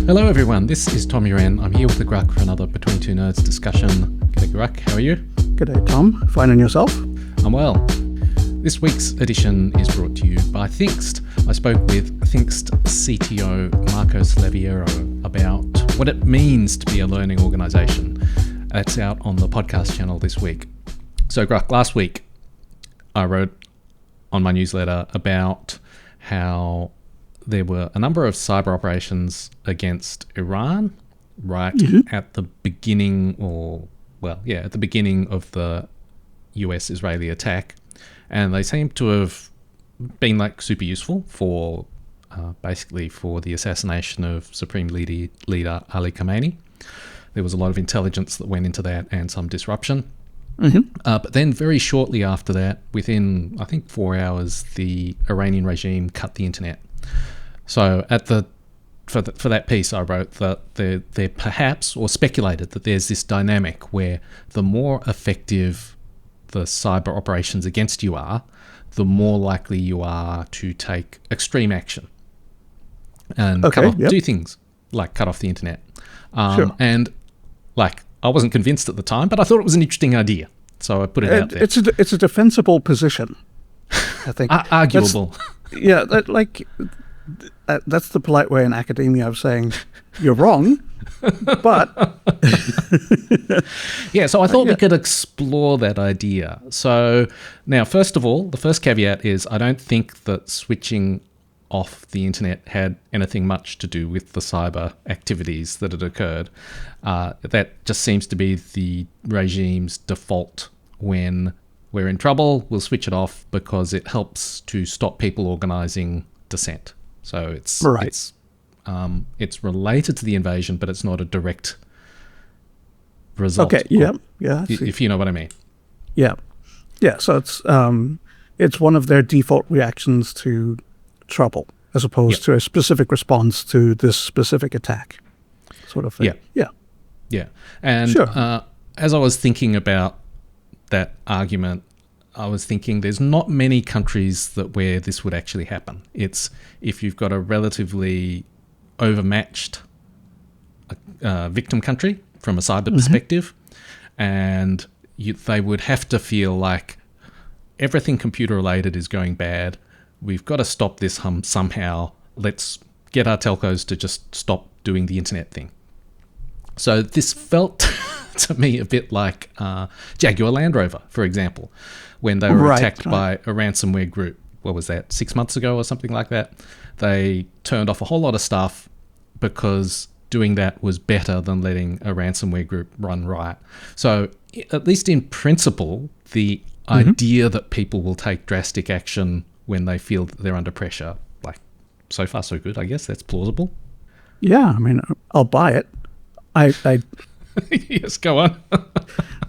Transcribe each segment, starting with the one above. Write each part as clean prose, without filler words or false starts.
Hello everyone, this is Tom Uren. I'm here with the Grugq for another Between Two Nerds discussion. G'day Grugq, how are you? G'day Tom, fine and yourself? I'm well. This week's edition is brought to you by Thinkst. I spoke with Thinkst CTO Marcos Laviero about what it means to be a learning organisation. That's out on the podcast channel this week. So Grugq, last week I wrote on my newsletter about how there were a number of cyber operations against Iran at the beginning at the beginning of the US-Israeli attack. And they seem to have been like super useful for basically for the assassination of Supreme Leader Ali Khamenei. There was a lot of intelligence that went into that and some disruption. But then very shortly after that, within I think 4 hours, the Iranian regime cut the internet. So for that piece I wrote that there perhaps, or speculated that there's this dynamic where the more effective the cyber operations against you are, the more likely you are to take extreme action and do things like cut off the internet. And like I wasn't convinced at the time, but I thought it was an interesting idea, so I put it out there. It's a defensible position, I think. Arguable. That's the polite way in academia of saying you're wrong, but... Yeah, so I thought we could explore that idea. So now, first of all, the first caveat is I don't think that switching off the internet had anything much to do with the cyber activities that had occurred. That just seems to be the regime's default. When we're in trouble, we'll switch it off because it helps to stop people organising dissent. So it's related to the invasion, but it's not a direct result. Okay. Yeah. If you know what I mean. Yeah. So it's one of their default reactions to trouble, as opposed to a specific response to this specific attack, sort of thing. Yeah. And as I was thinking about that argument, I was thinking there's not many countries where this would actually happen. It's if you've got a relatively overmatched victim country from a cyber perspective, and they would have to feel like everything computer related is going bad. We've got to stop this somehow. Let's get our telcos to just stop doing the internet thing. So this felt to me a bit like Jaguar Land Rover, for example, when they were attacked by a ransomware group. What was that, 6 months ago or something like that? They turned off a whole lot of stuff because doing that was better than letting a ransomware group run riot. So at least in principle, the idea that people will take drastic action when they feel that they're under pressure, like, so far so good, I guess. That's plausible. Yeah, I mean, I'll buy it. I Yes, go on.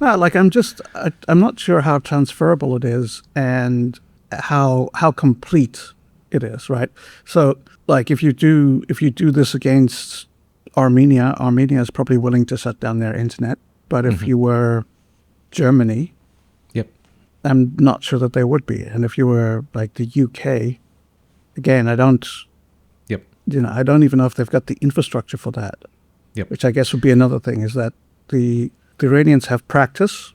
I'm not sure how transferable it is and how complete it is, right? So, like, if you do this against Armenia is probably willing to shut down their internet. But if you were Germany, I'm not sure that they would be. And if you were like the UK, again, I don't even know if they've got the infrastructure for that. Which I guess would be another thing, is that the Iranians have practice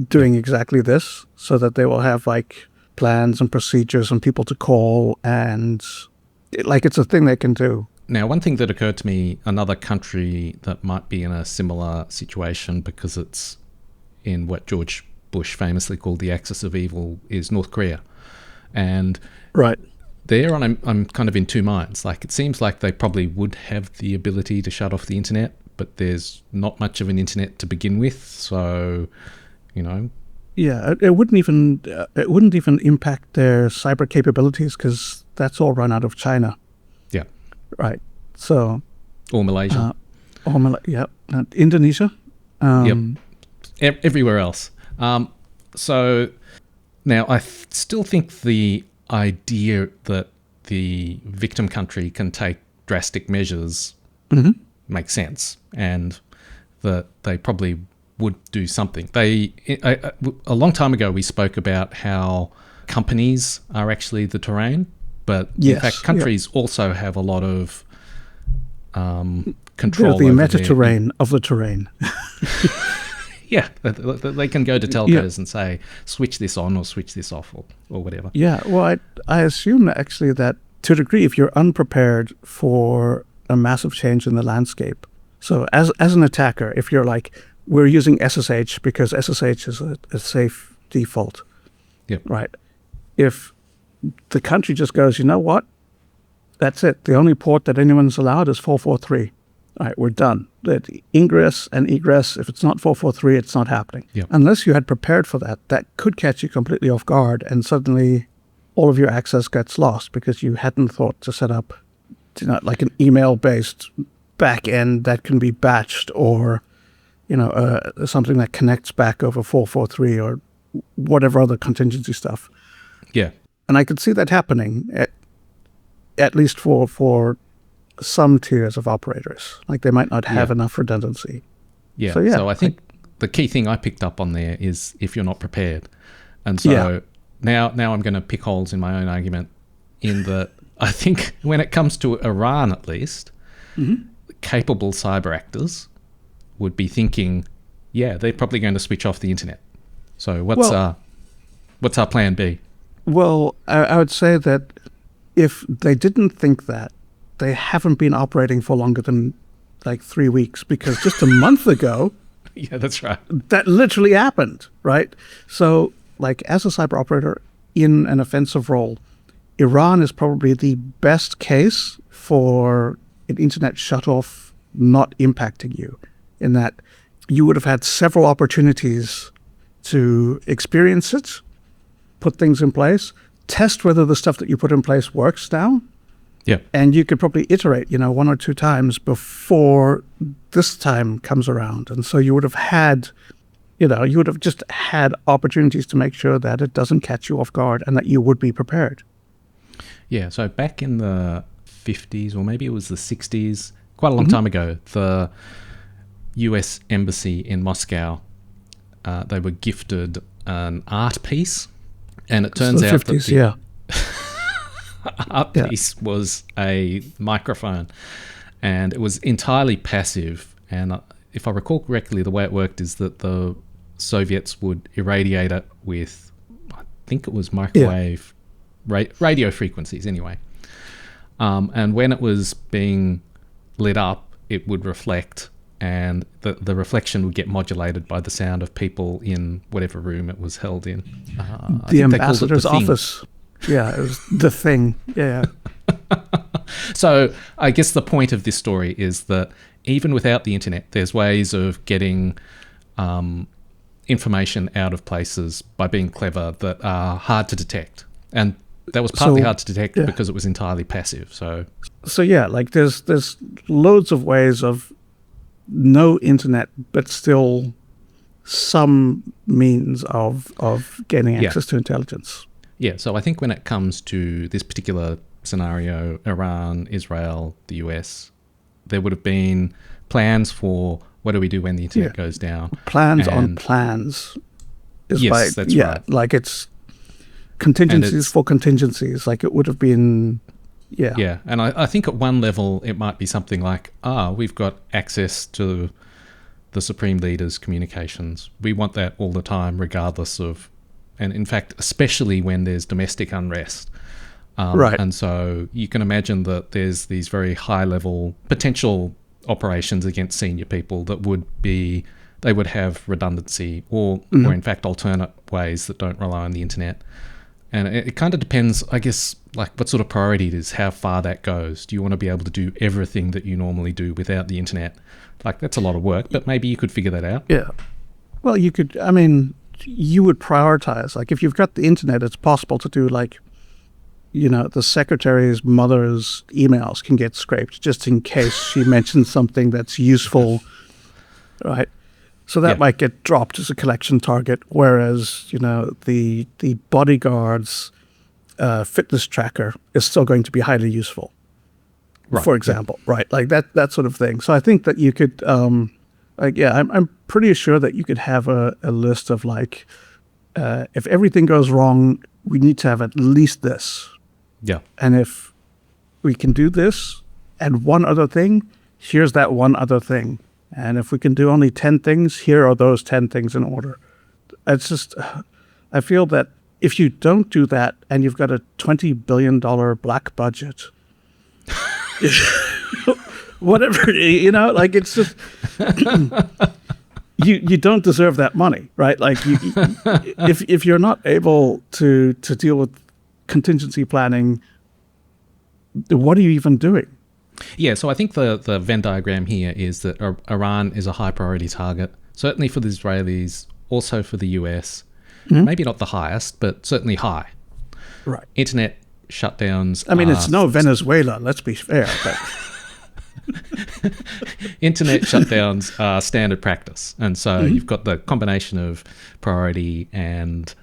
doing exactly this, so that they will have like plans and procedures and people to call, and it's a thing they can do. Now, one thing that occurred to me, another country that might be in a similar situation because it's in what George Bush famously called the axis of evil, is North Korea. And there I'm kind of in two minds. Like, it seems like they probably would have the ability to shut off the internet, but there's not much of an internet to begin with. So, Yeah, it wouldn't even impact their cyber capabilities because that's all run out of China. Yeah. Right. So. Or Malaysia. Indonesia. Everywhere else. So now I still think the idea that the victim country can take drastic measures makes sense, and that they probably would do something. A long time ago we spoke about how companies are actually the terrain, but in fact countries also have a lot of control the over meta-terrain of the terrain. Yeah, they can go to telcos and say, switch this on or switch this off or whatever. Yeah, well, I assume actually that to a degree, if you're unprepared for a massive change in the landscape, so as an attacker, if you're like, we're using SSH because SSH is a safe default, Yep. right? If the country just goes, you know what? That's it. The only port that anyone's allowed is 443. All right, we're done. That ingress and egress, if it's not 443, it's not happening. Yep. Unless you had prepared for that, that could catch you completely off guard, and suddenly all of your access gets lost because you hadn't thought to set up, like an email-based back end that can be batched, or something that connects back over 443 or whatever other contingency stuff. Yeah. And I could see that happening, at least for some tiers of operators. Like they might not have enough redundancy. Yeah. So I think the key thing I picked up on there is if you're not prepared. And so now I'm going to pick holes in my own argument in that I think when it comes to Iran, at least, capable cyber actors would be thinking, they're probably going to switch off the internet. So what's our plan B? Well, I would say that if they didn't think that, they haven't been operating for longer than like 3 weeks, because just a month ago, yeah, that's right, that literally happened, right? So like as a cyber operator in an offensive role, Iran is probably the best case for an internet shutoff not impacting you, in that you would have had several opportunities to experience it, put things in place, test whether the stuff that you put in place works now. Yeah. And you could probably iterate, 1 or 2 times before this time comes around. And so you would have had, just had opportunities to make sure that it doesn't catch you off guard and that you would be prepared. Yeah. So back in the 50s, or maybe it was the 60s, quite a long time ago, the US Embassy in Moscow, they were gifted an art piece. And it turns out 50s, that art piece was a microphone, and it was entirely passive. And if I recall correctly, the way it worked is that the Soviets would irradiate it with, I think it was microwave radio frequencies anyway. And when it was being lit up, it would reflect, and the reflection would get modulated by the sound of people in whatever room it was held in. The ambassador's office. Yeah, it was the thing. Yeah. So I guess the point of this story is that even without the internet, there's ways of getting information out of places by being clever that are hard to detect. And that was partly hard to detect because it was entirely passive. So like there's loads of ways of no internet, but still some means of gaining access to intelligence. Yeah, so I think when it comes to this particular scenario, Iran, Israel, the US, there would have been plans for what do we do when the internet goes down. Plans on plans. Yes, that's right. Like it's contingencies for contingencies. Like it would have been, Yeah, and I think at one level it might be something like, we've got access to the Supreme Leader's communications. We want that all the time, regardless of, and in fact, especially when there's domestic unrest. Right. And so you can imagine that there's these very high-level potential operations against senior people that they would have redundancy or in fact alternate ways that don't rely on the internet. And it kind of depends, I guess, like what sort of priority it is, how far that goes. Do you want to be able to do everything that you normally do without the internet? Like, that's a lot of work, but maybe you could figure that out. Yeah. Well, you would prioritize. Like, if you've got the internet, it's possible to do, like, the secretary's mother's emails can get scraped just in case she mentions something that's useful, right? So that might get dropped as a collection target, whereas, the bodyguard's fitness tracker is still going to be highly useful, for example, right? Like that sort of thing. So I think that you could, I'm pretty sure that you could have a list of like, if everything goes wrong, we need to have at least this. Yeah. And if we can do this and one other thing, here's that one other thing. And if we can do only 10 things, here are those 10 things in order. It's just, I feel that if you don't do that and you've got a $20 billion black budget, whatever, like it's just, you don't deserve that money, right? Like if you're not able to deal with contingency planning, what are you even doing? Yeah, so I think the Venn diagram here is that Iran is a high priority target, certainly for the Israelis, also for the US. Maybe not the highest, but certainly high. Right. Internet shutdowns. I mean, it's no Venezuela, let's be fair. But internet shutdowns are standard practice. And so you've got the combination of priority and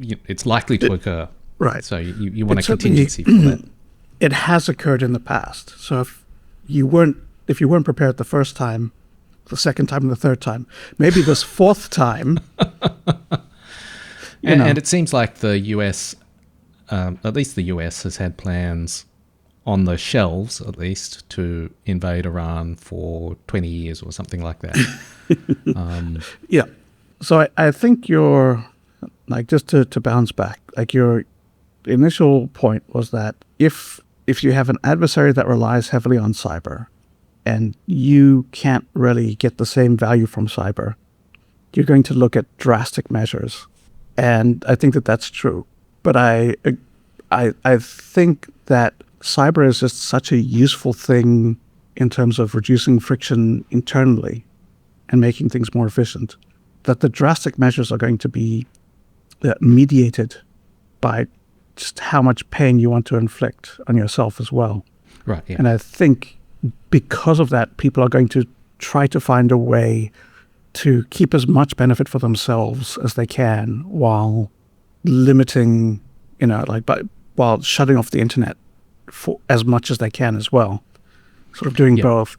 it's likely to occur. Right. So you want a contingency for that. It has occurred in the past. So if you weren't prepared the first time, the second time, and the third time, maybe this fourth time. And it seems like the US, at least the US, has had plans on the shelves, at least, to invade Iran for 20 years or something like that. Yeah. So I think you're, like, just to bounce back, like your initial point was that if you have an adversary that relies heavily on cyber and you can't really get the same value from cyber, you're going to look at drastic measures. And I think that that's true. But I think that cyber is just such a useful thing in terms of reducing friction internally and making things more efficient, that the drastic measures are going to be mediated by just how much pain you want to inflict on yourself as well. Right. Yeah. And I think because of that, people are going to try to find a way to keep as much benefit for themselves as they can while limiting, while shutting off the internet for as much as they can as well. Sort of doing both.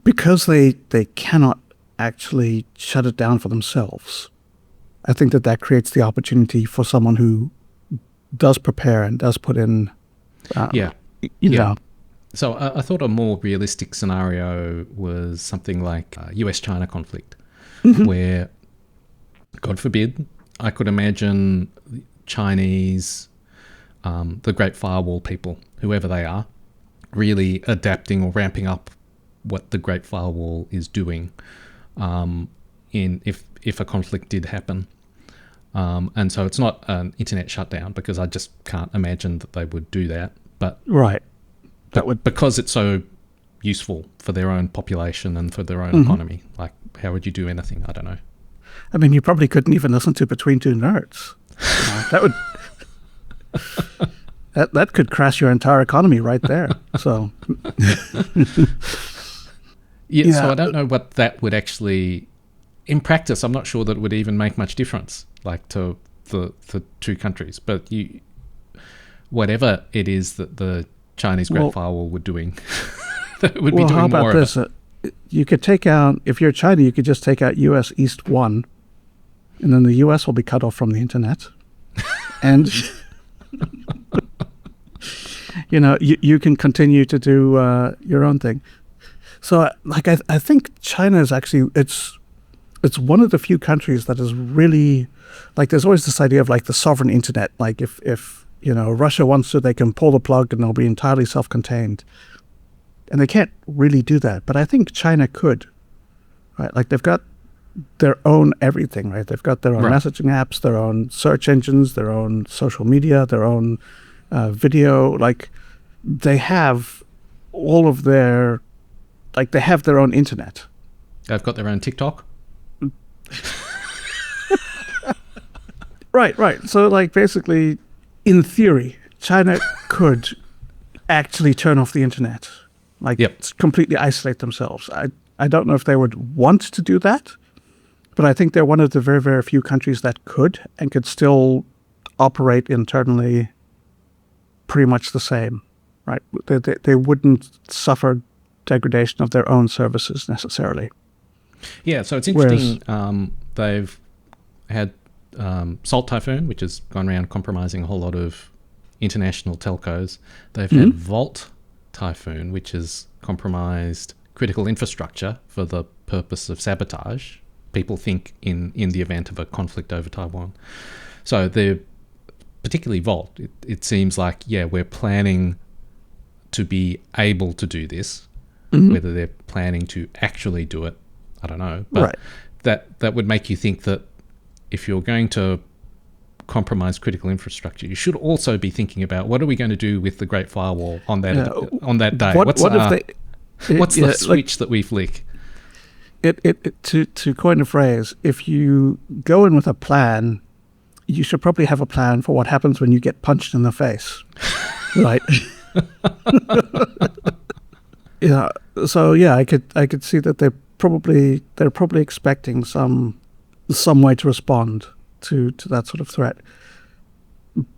Because they cannot actually shut it down for themselves, I think that creates the opportunity for someone who does prepare and does put in, know. So I thought a more realistic scenario was something like US-China conflict, where, God forbid, I could imagine Chinese, the Great Firewall people, whoever they are, really adapting or ramping up what the Great Firewall is doing if a conflict did happen. And so it's not an internet shutdown because I just can't imagine that they would do that. But right. Because it's so useful for their own population and for their own economy. Like, how would you do anything? I don't know. I mean, you probably couldn't even listen to Between Two Nerds. That would that could crash your entire economy right there. So so I don't know what that would actually, in practice, I'm not sure that it would even make much difference, like to the two countries. But whatever it is that the Chinese Great Firewall were doing, that would be doing how about more this? of it. You could take out, if you're China, you could just take out US East 1, and then the US will be cut off from the internet. And, you can continue to do your own thing. So, like, I think China is actually, it's one of the few countries that is really, like, there's always this idea of, like, the sovereign internet. Like, if Russia wants to, they can pull the plug and they'll be entirely self-contained. And they can't really do that. But I think China could, right? Like, they've got their own everything, right? They've got their own messaging apps, their own search engines, their own social media, their own video. Like, they have all of their, like, they have their own internet. They've got their own TikTok. Right. So, like, basically, in theory, China could actually turn off the internet, like completely isolate themselves. I don't know if they would want to do that, but I think they're one of the very, very few countries that could and could still operate internally pretty much the same, right? They wouldn't suffer degradation of their own services necessarily. Yeah, so it's interesting. They've had Salt Typhoon, which has gone around compromising a whole lot of international telcos. They've had Volt Typhoon, which has compromised critical infrastructure for the purpose of sabotage, people think in the event of a conflict over Taiwan. So they're particularly Volt. It seems like, yeah, we're planning to be able to do this. Whether they're planning to actually do it, I don't know. But that would make you think that if you're going to compromise critical infrastructure, you should also be thinking about what are we going to do with the Great Firewall on that day? What's the switch that we flick? To coin a phrase, if you go in with a plan, you should probably have a plan for what happens when you get punched in the face, right? Yeah. So yeah, I could see that they're probably expecting some way to respond to that sort of threat.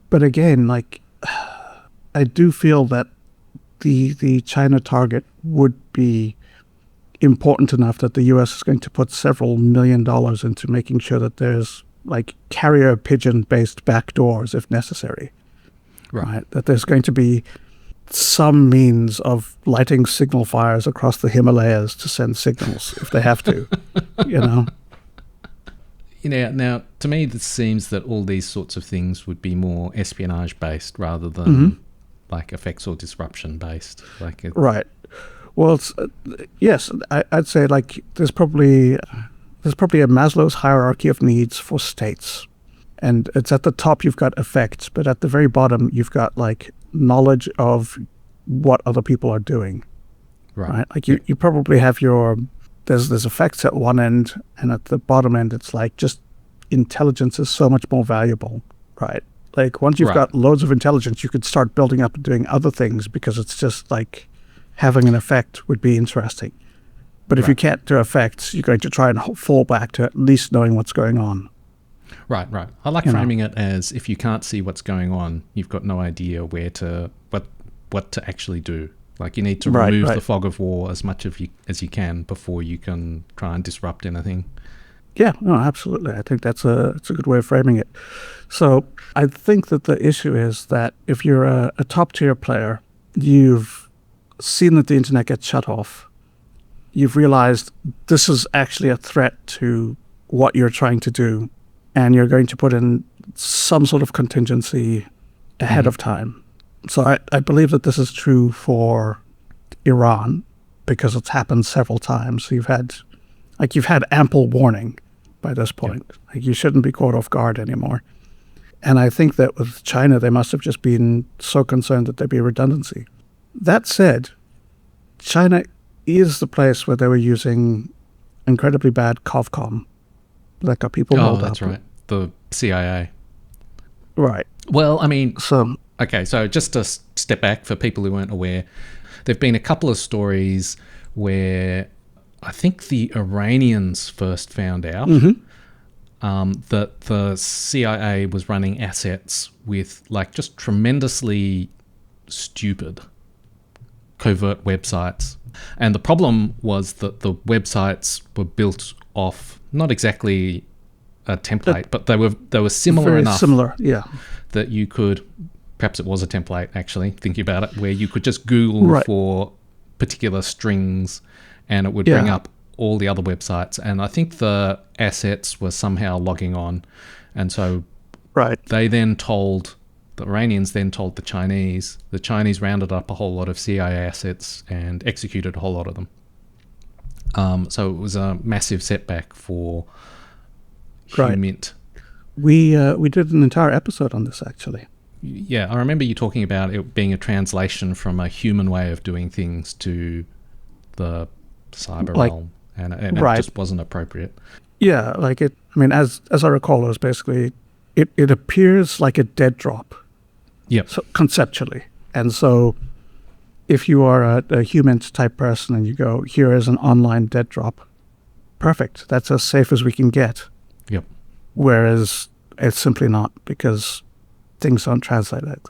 But again, like, I do feel that the China target would be important enough that the US is going to put several $1 million into making sure that there's like carrier pigeon based backdoors if necessary. Right. That there's going to be some means of lighting signal fires across the Himalayas to send signals if they have to, you know. Now, to me, this seems that all these sorts of things would be more espionage-based rather than like effects or disruption-based. Right. Well, yes, I'd say like there's probably a Maslow's hierarchy of needs for states, and it's at the top you've got effects, but at the very bottom you've got like knowledge of what other people are doing. Right? Like you probably have there's effects at one end, and at the bottom end it's like just intelligence is so much more valuable, right? Like once you've got loads of intelligence, you could start building up and doing other things because it's just like having an effect would be interesting. But if you can't do effects, you're going to try and fall back to at least knowing what's going on. Right. I like framing it as if you can't see what's going on, you've got no idea what to actually do. Like you need to remove the fog of war as much as you can before you can try and disrupt anything. Yeah, no, absolutely. I think that's a good way of framing it. So I think that the issue is that if you're a top tier player, you've seen that the internet gets shut off. You've realized this is actually a threat to what you're trying to do, and you're going to put in some sort of contingency ahead of time. So I believe that this is true for Iran because it's happened several times. You've had ample warning by this point. Yep. Like you shouldn't be caught off guard anymore. And I think that with China, they must have just been so concerned that there'd be redundancy. That said, China is the place where they were using incredibly bad COVCOM that got people rolled up. Oh, that's right. The CIA. Right. Well, I mean, so just to step back for people who weren't aware, there've been a couple of stories where I think the Iranians first found out that the CIA was running assets with like just tremendously stupid covert websites. And the problem was that the websites were built off not exactly a template, but they were similar enough. Similar, yeah. That you could, perhaps it was a template actually, thinking about it, where you could just Google for particular strings and it would bring up all the other websites. And I think the assets were somehow logging on. And so they then the Iranians then told the Chinese rounded up a whole lot of CIA assets and executed a whole lot of them. So it was a massive setback for HuMint. We did an entire episode on this, actually. Yeah, I remember you talking about it being a translation from a human way of doing things to the cyber realm, and it just wasn't appropriate. Yeah, like it. I mean, as I recall, it was basically it appears like a dead drop. Yep. So conceptually, and so if you are a HuMint type person and you go, here is an online dead drop, perfect. That's as safe as we can get. Yep. Whereas it's simply not, because things don't translate that.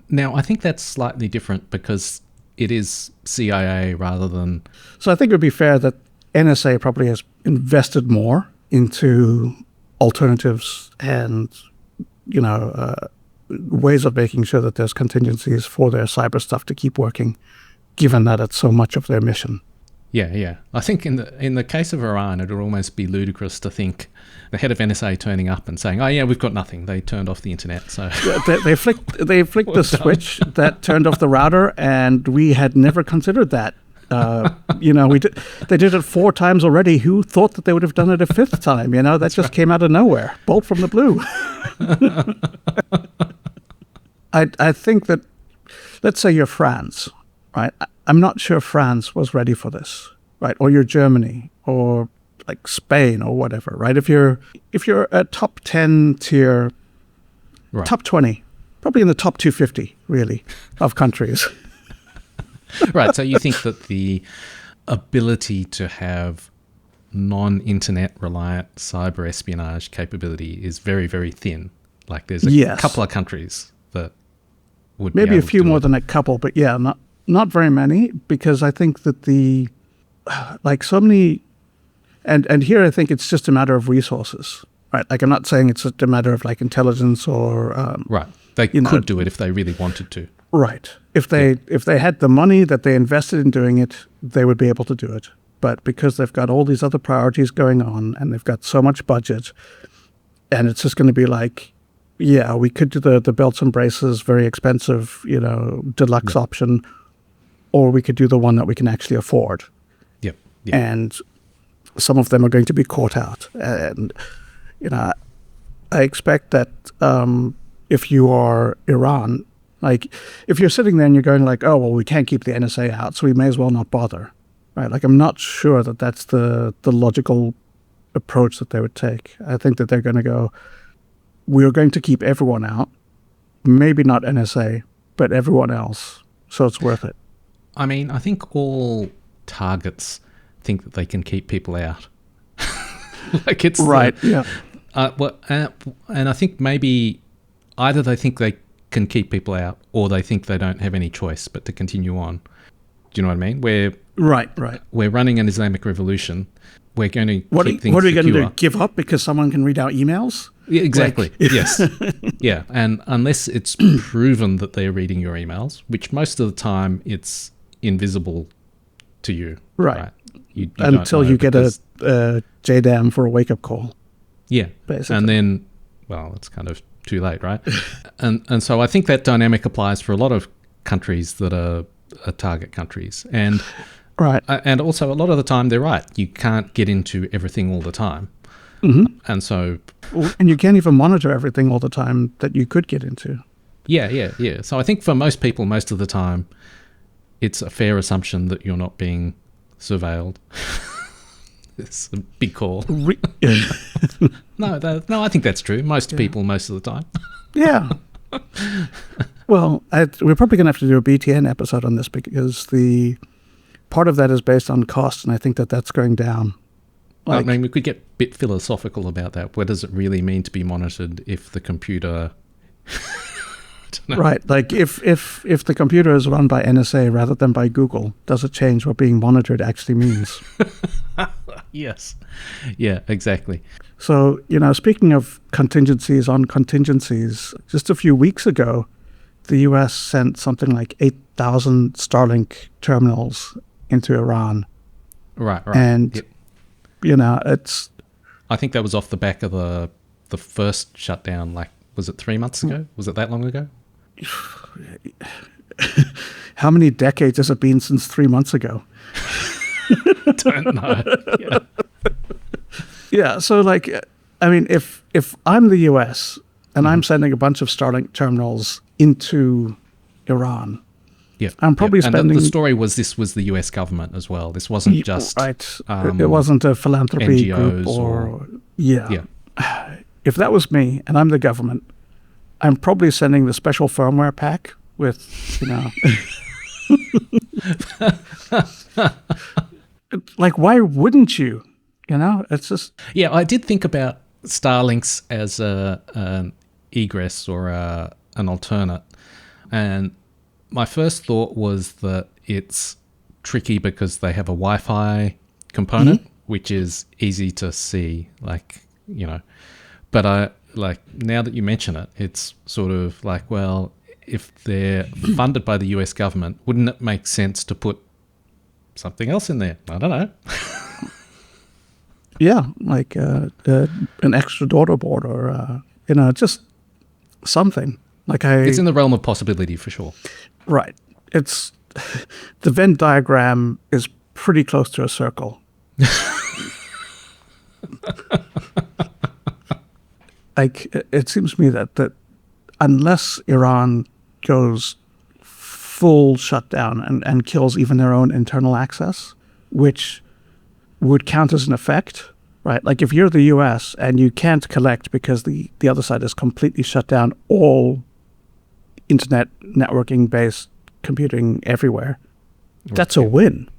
Now, I think that's slightly different because it is CIA rather than... So I think it would be fair that NSA probably has invested more into alternatives and, ways of making sure that there's contingencies for their cyber stuff to keep working given that it's so much of their mission. Yeah, yeah. I think in the case of Iran, it would almost be ludicrous to think the head of NSA turning up and saying, "Oh yeah, we've got nothing. They turned off the internet." So they flicked the switch that turned off the router, and we had never considered that. They did it 4 times already. Who thought that they would have done it a 5th time? That just came out of nowhere, bolt from the blue. I think that, let's say you're France, right? I'm not sure France was ready for this, right? Or you're Germany, or like Spain, or whatever, right? If you're a top 10 tier, right. Top 20, probably in the top 250, really, of countries. Right. So you think that the ability to have non-internet reliant cyber espionage capability is very, very thin. Like there's a couple of countries that would maybe be a few more than a couple, but yeah, not very many, because I think that so many, and here I think it's just a matter of resources, right? Like I'm not saying it's just a matter of like intelligence or right. They could do it if they really wanted to. Right. If they had the money that they invested in doing it, they would be able to do it. But because they've got all these other priorities going on, and they've got so much budget, and it's just going to be like, yeah, we could do the belts and braces, very expensive, deluxe option, or we could do the one that we can actually afford. Yep. And some of them are going to be caught out. And, I expect that if you are Iran, like if you're sitting there and you're going like, oh, well, we can't keep the NSA out, so we may as well not bother, right? Like I'm not sure that that's the logical approach that they would take. I think that they're going to go, we're going to keep everyone out, maybe not NSA, but everyone else, so it's worth it. I mean, I think all targets think that they can keep people out. Like it's right, yeah. And I think maybe either they think they can keep people out, or they think they don't have any choice but to continue on. Do you know what I mean? We're running an Islamic revolution. We're going to keep things What are we going to secure. do? Give up because someone can read our emails? Yeah, exactly. Yes. Yeah. And unless it's proven that they're reading your emails, which most of the time it's invisible to you. Right. You until you get a JDAM for a wake-up call. Yeah. Basically. And then, well, it's kind of too late, right? and so I think that dynamic applies for a lot of countries that are target countries. And right. And also a lot of the time they're right. You can't get into everything all the time. Mm-hmm. And so... And you can't even monitor everything all the time that you could get into. Yeah. So I think for most people, most of the time, it's a fair assumption that you're not being surveilled. It's a big call. No, I think that's true. Most people, most of the time. Yeah. Well, we're probably going to have to do a BTN episode on this, because the part of that is based on cost, and I think that that's going down. I mean, we could get a bit philosophical about that. What does it really mean to be monitored if the computer... Right. Like if the computer is run by NSA rather than by Google, does it change what being monitored actually means? Yes. Yeah, exactly. So, speaking of contingencies on contingencies, just a few weeks ago, the US sent something like 8,000 Starlink terminals into Iran. Right. And, yep. It's... I think that was off the back of the first shutdown, like, was it 3 months ago? Was it that long ago? How many decades has it been since 3 months ago? Don't know. Yeah. Yeah, so I mean, if I'm the US and I'm sending a bunch of Starlink terminals into Iran, yeah, I'm probably spending... And the story was this was the US government as well. This wasn't just... Right. It wasn't a philanthropy NGOs group or... Yeah. If that was me and I'm the government, I'm probably sending the special firmware pack with, like, why wouldn't you? It's just... Yeah, I did think about Starlinks as an egress or an alternate. And my first thought was that it's tricky because they have a Wi-Fi component, which is easy to see, but now that you mention it, it's sort of like, well, if they're funded by the US government, wouldn't it make sense to put something else in there? I don't know. Yeah, like an extra daughterboard or, just something. It's in the realm of possibility for sure. Right. It's the Venn diagram is pretty close to a circle. It seems to me that unless Iran goes full shutdown and kills even their own internal access, which would count as an effect, right? Like if you're the US and you can't collect because the other side has completely shut down all internet networking based computing everywhere, that's a win,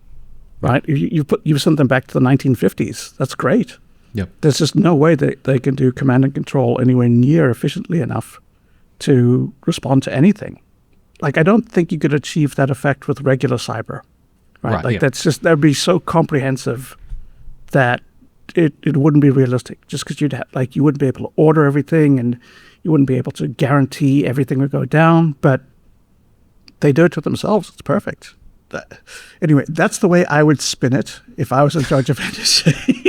right? You sent them back to the 1950s. That's great. Yep. There's just no way that they can do command and control anywhere near efficiently enough to respond to anything. Like, I don't think you could achieve that effect with regular cyber, right? That'd be so comprehensive that it wouldn't be realistic, just because you wouldn't be able to order everything and you wouldn't be able to guarantee everything would go down, but they do it to themselves. It's perfect. Anyway, that's the way I would spin it if I was in charge of NSA.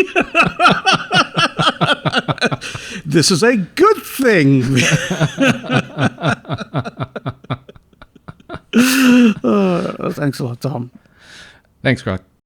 This is a good thing. Thanks a lot, Tom. Thanks, Grugq.